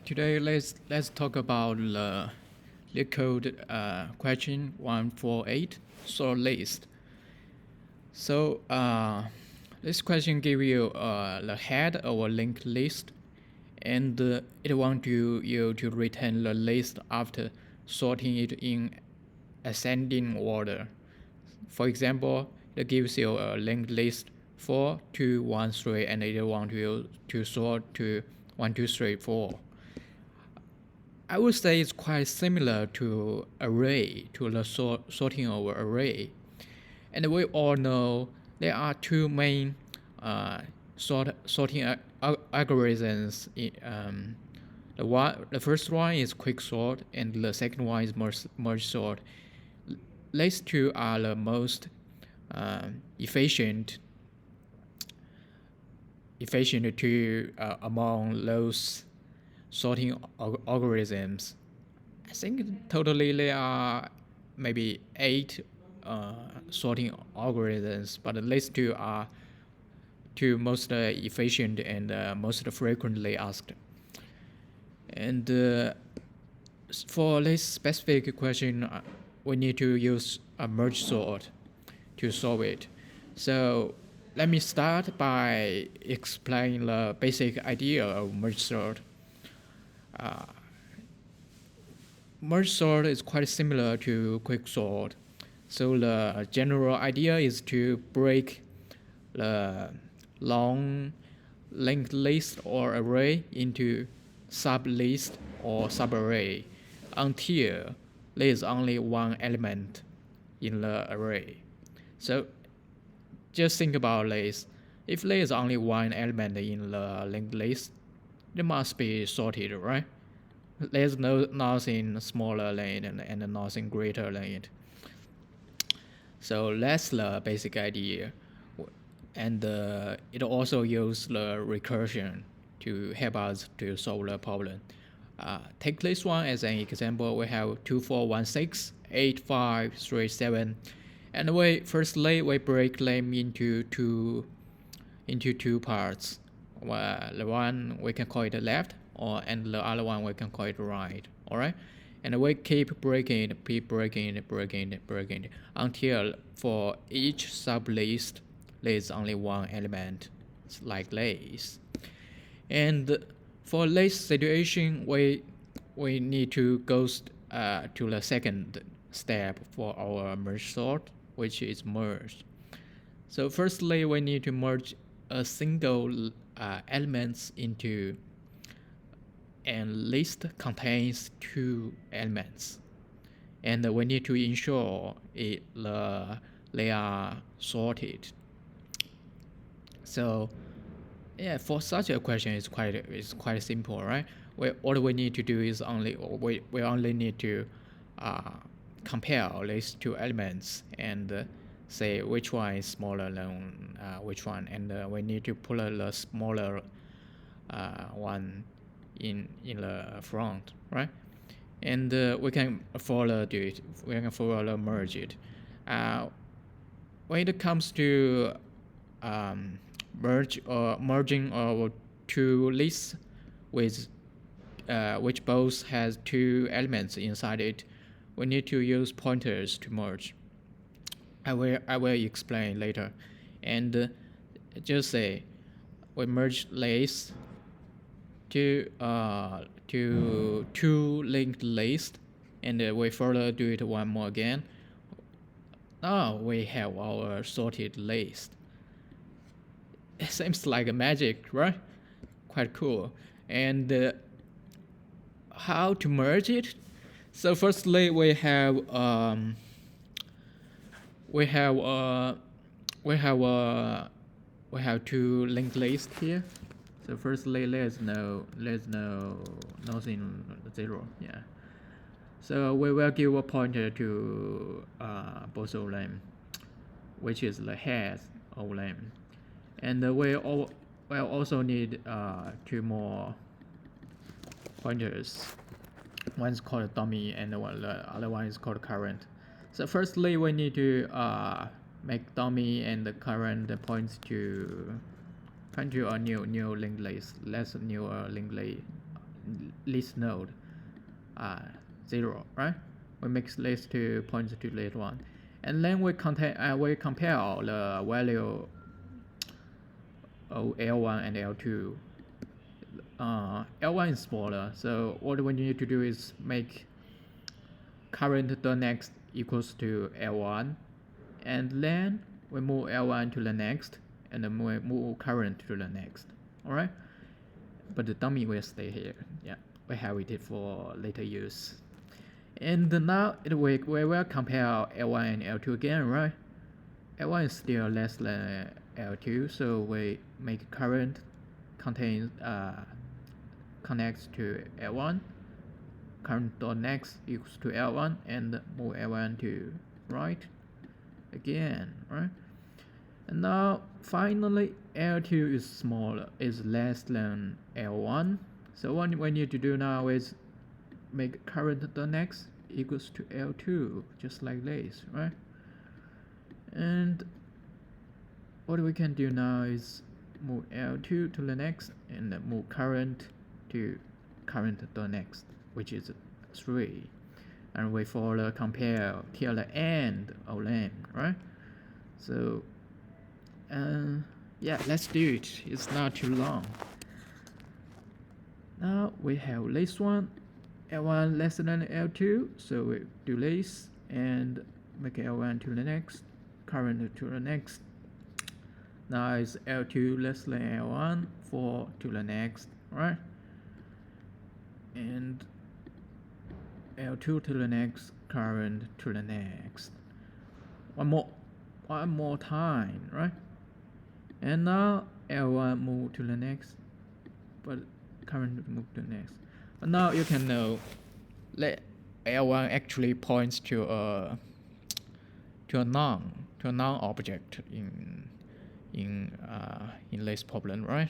Today let's talk about the Leetcode question 148 sort list. So this question give you the head of a linked list, and it wants you to return the list after sorting it in ascending order. For example, it gives you a linked list 4, 2, 1, 3, and it wants you to sort to 1, 2, 3, 4. I would say it's quite similar to array, to the sorting of array. And we all know there are two main sorting algorithms. The first one is quick sort, and the second one is merge sort. These two are the most efficient to among those sorting algorithms. I think totally there are maybe 8 sorting algorithms, but these two are two most efficient and most frequently asked. And for this specific question, we need to use a merge sort to solve it. So let me start by explaining the basic idea of merge sort. Merge sort is quite similar to quick sort. So the general idea is to break the long linked list or array into sublist or subarray until there is only one element in the array. So just think about this. If there is only one element in the linked list, it must be sorted, right? There's nothing smaller than it and nothing greater than it. So that's the basic idea. And it also uses the recursion to help us to solve the problem. Take this one as an example. We have 2, 4, 1, 6, 8, 5, 3, 7. And firstly we break them into two parts. The one we can call it left, and the other one we can call it right. Alright? And we keep breaking it until for each sublist there is only one element, like this. And for this situation, we need to go to the second step for our merge sort, which is merge. So firstly, we need to merge a single elements into a list contains two elements, and we need to ensure they are sorted. So yeah, for such a question, it's quite simple, right? All we need to do is we only need to compare these two elements and say which one is smaller than which one, and we need to put the smaller one in the front, right? And we can further do it. We can further merge it. When it comes to merging of two lists with which both has two elements inside it, we need to use pointers to merge. I will explain later. And just say we merge lists to two linked lists, and we further do it one more again. Now we have our sorted list. It seems like a magic, right? Quite cool. And how to merge it? So firstly, we have two linked lists here. So firstly, there's nothing, 0. Yeah. So we will give a pointer to both of them, which is the head of them. And we'll also need 2 more pointers. One's called dummy, and the other one is called current. So firstly, we need to make dummy and the current points to a new linked list. Let's new least node 0, right? We make list 2 points to list 1, and then we compare the value of L1 and L2. L1 is smaller, so what we need to do is make current the next equals to L1, and then we move L1 to the next, and then we move current to the next. Alright, but the dummy will stay here. Yeah, we have it for later use. And now we will compare L1 and L2 again, right? L1 is still less than L2, so we make current connects to L1, current dot next equals to L1, and move L1 to right again, right? And now finally L2 is smaller, is less than L1, so what we need to do now is make current dot next equals to L2, just like this, right? And what we can do now is move L2 to the next and move current to current dot next, which is 3, and we follow compare till the end of length, right? So yeah, let's do it. It's not too long. Now we have this one, L1 less than L2, so we do this and make L1 to the next, current to the next. Now it's L2 less than L1, 4 to the next, right? And L2 to the next, current to the next. One more time, right? And now L1 move to the next, but current move to the next. But now you can know that L1 actually points to a non-object in this problem, right?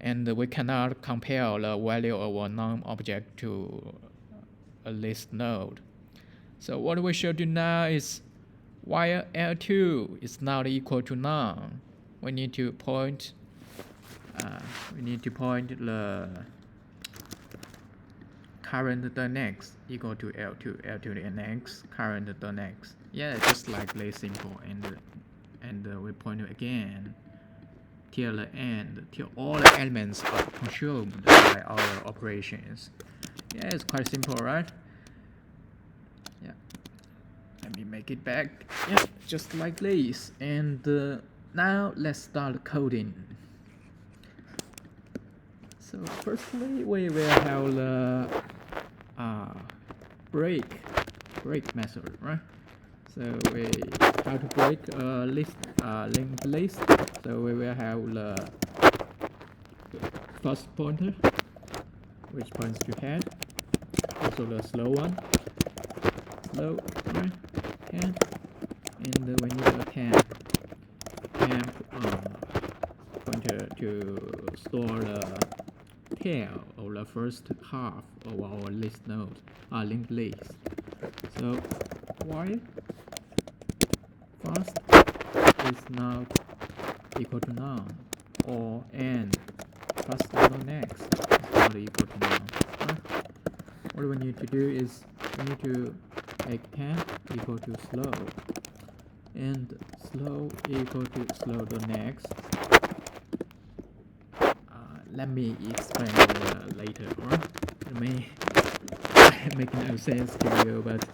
And we cannot compare the value of a non-object to a list node. So what we should do now is, while L2 is not equal to none, we need to point the current the next equal to L2 the next, current the next. Yeah, just like this simple, and we point it again till the end, till all the elements are consumed by our operations. Yeah, it's quite simple, right? Yeah, let me make it back. Yeah, just like this. And now let's start coding. So firstly, we will have the break method, right? So we have to break a linked list. So we will have the first pointer, which points to head. Also the slow one, right? Head, and we need a temp pointer to store the tail of the first half of our list node, linked list. So while first is not equal to none, or and first or next is not equal to none. Right? What we need to do is we need to make temp equal to slow, and slow equal to slow the next. Let me explain later, right? It may make no sense to you, but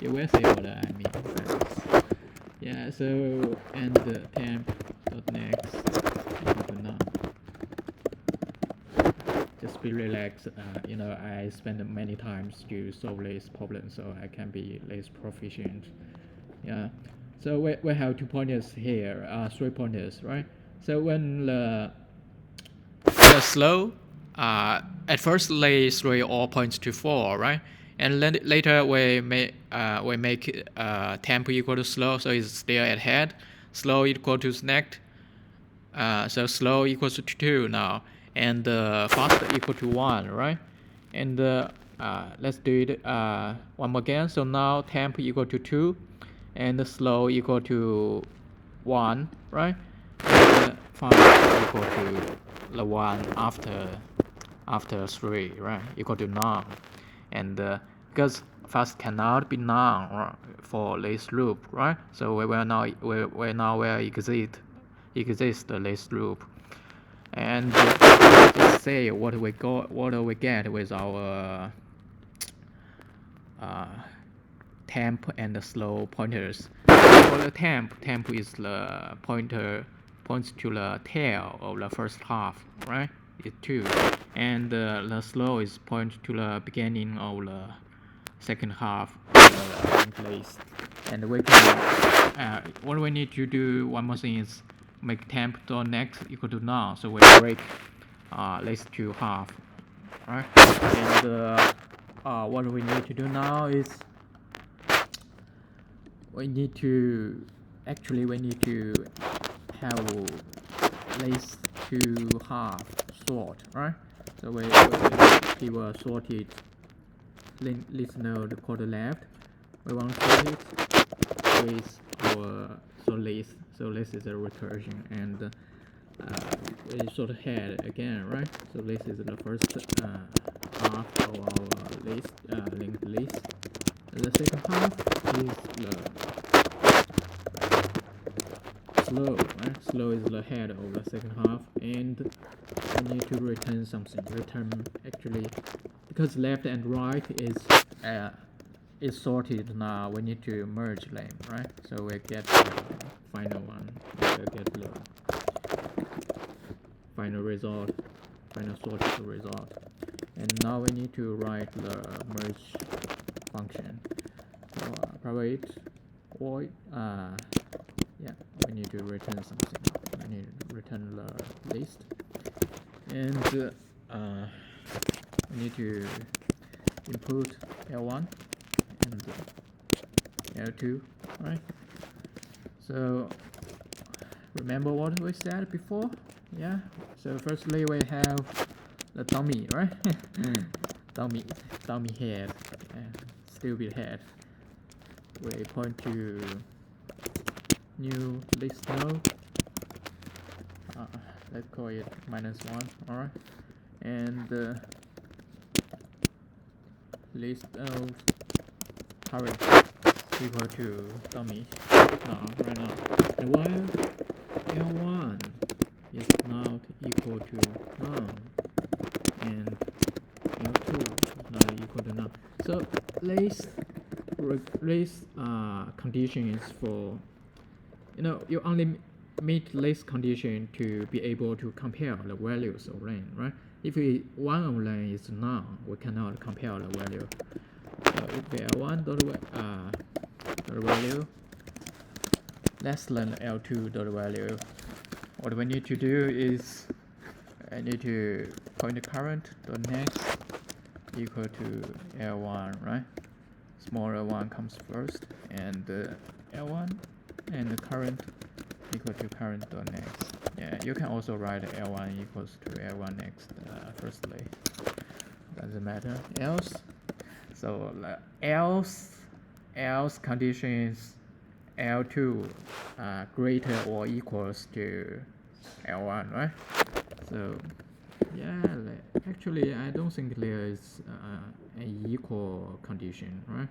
you will see what I mean. Yeah, so and temp dot next equal to none. Just be relaxed. I spent many times to solve this problem, so I can be less proficient. Yeah. So we have 2 pointers here, 3 pointers, right? So when the slow, at first they 3 all points to 4, right? And then later we make temp equal to slow, so it's still at head. Slow equal to next, so slow equals to 2 now, and fast equal to 1, right? And let's do it one more again. So now temp equal to 2, and slow equal to 1, right? And fast equal to the one after after 3, right, equal to none. And because first cannot be none for this loop, right? So we will now exist this loop. And let's say what we get with our temp and slow pointers. For the temp is the pointer points to the tail of the first half, right? It's 2, and the slow is point to the beginning of the second half of the linked list. And we can what we need to do one more thing is make temp.next equal to none, so we break these two half, right? And what we need to do now is we need to have these two half sort, right? So we give a sorted list node called left. We want to sort it with our sort list. So this is a recursion, and we sort head again, right? So this is the first half of our list, linked list. And the second half is the slow, right? Slow is the head of the second half, and we need to return something. Actually, because left and right is sorted now, we need to merge them, right? So we get the final one, we get the final result, final sorted result. And now we need to write the merge function. So private void, yeah, we need to return something. We need to return the list, and we need to input L1 and L2, right? So remember what we said before? Yeah. So firstly we have the dummy, right? dummy head, stupid head. We point to new list node. Let's call it -1. All right, and list of current equal to dummy now, right now. And while L1 is not equal to none, and L2 is not equal to none. So this condition is for, you only meet this condition to be able to compare the values of len, right? If one of len is none, we cannot compare the value. So if L1 dot value less than L2 dot value, what we need to do is I need to point the current dot next equal to L1, right? Smaller one comes first, and L1 and the current equal to current dot next. Yeah, you can also write L1 equals to L1 next firstly. Doesn't matter. Else, so else condition is L2 greater or equals to L1, right? So yeah, actually I don't think there is an equal condition, right?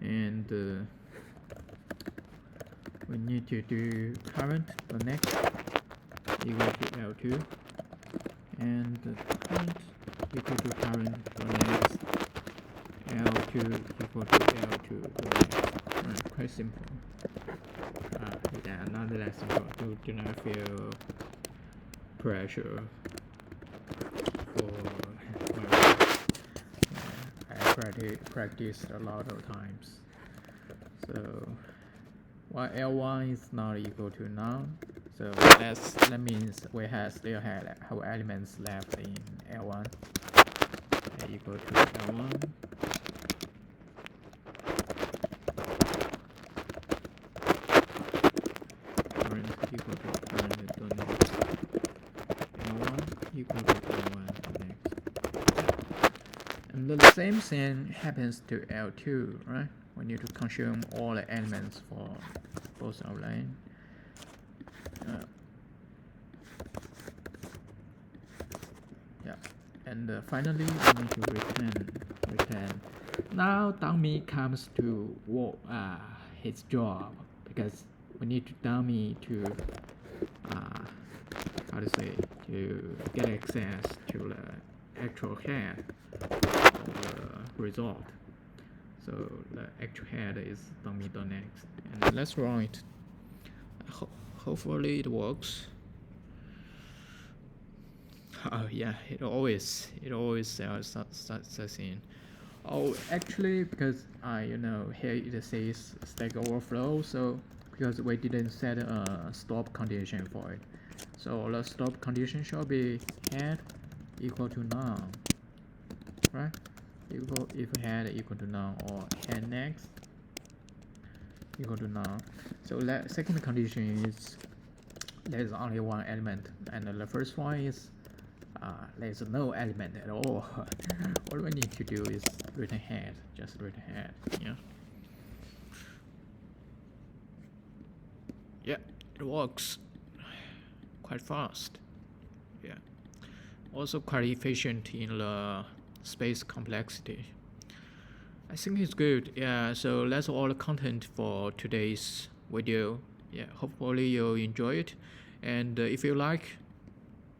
And we need to do current the next equal to L2, and current equal to current the next, L2 equal to L2 the next. Right, quite simple. Yeah, not that simple. Do not feel pressure for I practiced a lot of times. So while L1 is not equal to none, so that means we still have elements left in L1 equal to L1. Current equal to current dot next. L1 equal to L1 dot next. And the same thing happens to L2, right? We need to consume all the elements for both of line. Yeah. And finally, we need to return. Now dummy comes to work, his job, because we need to dummy to to get access to the actual head of the result. So the actual head is dummy.next, and let's run it. Hopefully it works. Oh yeah, it always starts in. Oh, actually, because here it says Stack Overflow, so because we didn't set a stop condition for it, so the stop condition shall be head equal to none, right? If head equal to none, or head next equal to none. So the second condition is there's only one element, and the first one is there's no element at all. All we need to do is return head, just return head. Yeah, it works quite fast. Yeah, also quite efficient in the space complexity. I think it's good. Yeah, so that's all the content for today's video. Yeah, hopefully you enjoy it, and if you like,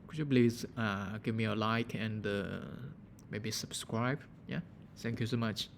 could you please give me a like and maybe subscribe. Yeah, thank you so much.